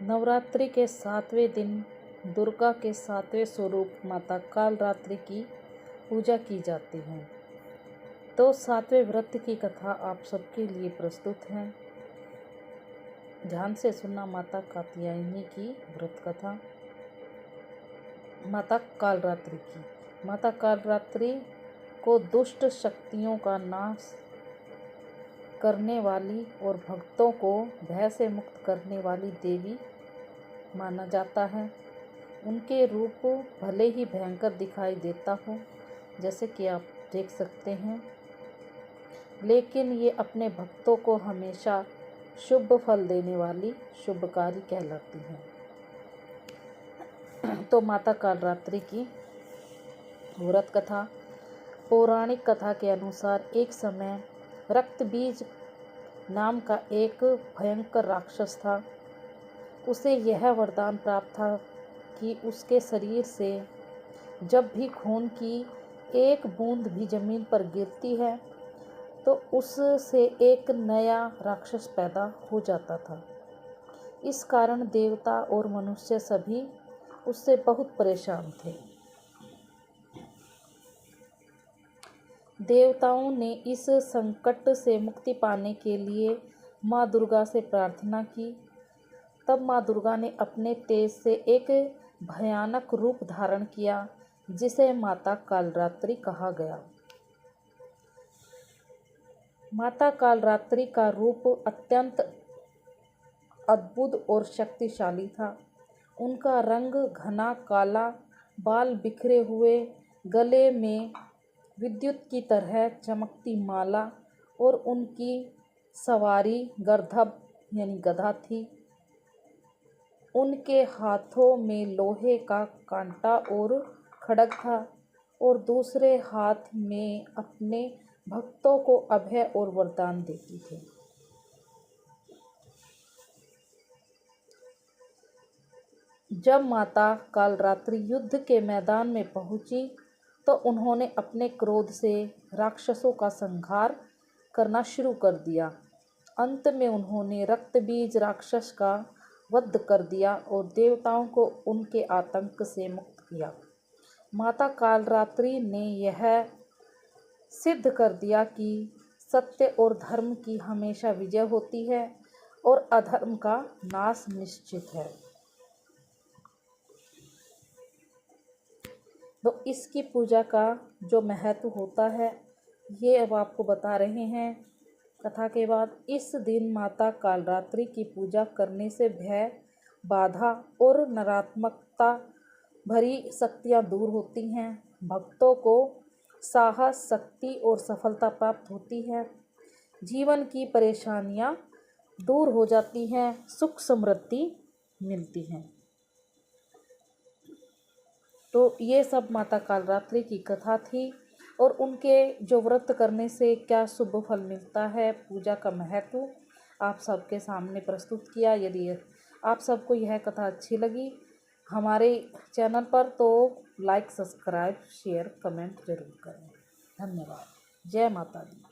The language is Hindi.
नवरात्रि के 7वें दिन दुर्गा के 7वें स्वरूप माता कालरात्रि की पूजा की जाती है। तो 7वें व्रत की कथा आप सबके लिए प्रस्तुत है। ध्यान से सुनना माता कात्यायनी की व्रत कथा। माता कालरात्रि की। माता कालरात्रि को दुष्ट शक्तियों का नाश करने वाली और भक्तों को भय से मुक्त करने वाली देवी माना जाता है। उनके रूप भले ही भयंकर दिखाई देता हो, जैसे कि आप देख सकते हैं, लेकिन ये अपने भक्तों को हमेशा शुभ फल देने वाली शुभकारी कहलाती हैं। तो माता कालरात्रि की व्रत कथा। पौराणिक कथा के अनुसार एक समय रक्तबीज नाम का एक भयंकर राक्षस था। उसे यह वरदान प्राप्त था कि उसके शरीर से जब भी खून की एक बूंद भी जमीन पर गिरती है तो उससे एक नया राक्षस पैदा हो जाता था। इस कारण देवता और मनुष्य सभी उससे बहुत परेशान थे। देवताओं ने इस संकट से मुक्ति पाने के लिए माँ दुर्गा से प्रार्थना की। तब माँ दुर्गा ने अपने तेज से एक भयानक रूप धारण किया, जिसे माता कालरात्रि कहा गया। माता कालरात्रि का रूप अत्यंत अद्भुत और शक्तिशाली था। उनका रंग घना काला, बाल बिखरे हुए, गले में विद्युत की तरह चमकती माला और उनकी सवारी गर्दभ यानी गधा थी। उनके हाथों में लोहे का कांटा और खड्ग था और दूसरे हाथ में अपने भक्तों को अभय और वरदान देती थी। जब माता कालरात्रि युद्ध के मैदान में पहुंची तो उन्होंने अपने क्रोध से राक्षसों का संहार करना शुरू कर दिया। अंत में उन्होंने रक्तबीज राक्षस का वध कर दिया और देवताओं को उनके आतंक से मुक्त किया। माता कालरात्रि ने यह सिद्ध कर दिया कि सत्य और धर्म की हमेशा विजय होती है और अधर्म का नाश निश्चित है। तो इसकी पूजा का जो महत्व होता है, ये अब आपको बता रहे हैं कथा के बाद। इस दिन माता कालरात्रि की पूजा करने से भय, बाधा और नकारात्मकता भरी शक्तियाँ दूर होती हैं। भक्तों को साहस, शक्ति और सफलता प्राप्त होती है। जीवन की परेशानियाँ दूर हो जाती हैं, सुख समृद्धि मिलती है। तो ये सब माता कालरात्रि की कथा थी और उनके जो व्रत करने से क्या शुभ फल मिलता है, पूजा का महत्व आप सबके सामने प्रस्तुत किया। यदि आप सबको यह कथा अच्छी लगी हमारे चैनल पर, तो लाइक, सब्सक्राइब, शेयर, कमेंट जरूर करें। धन्यवाद। जय माता दी।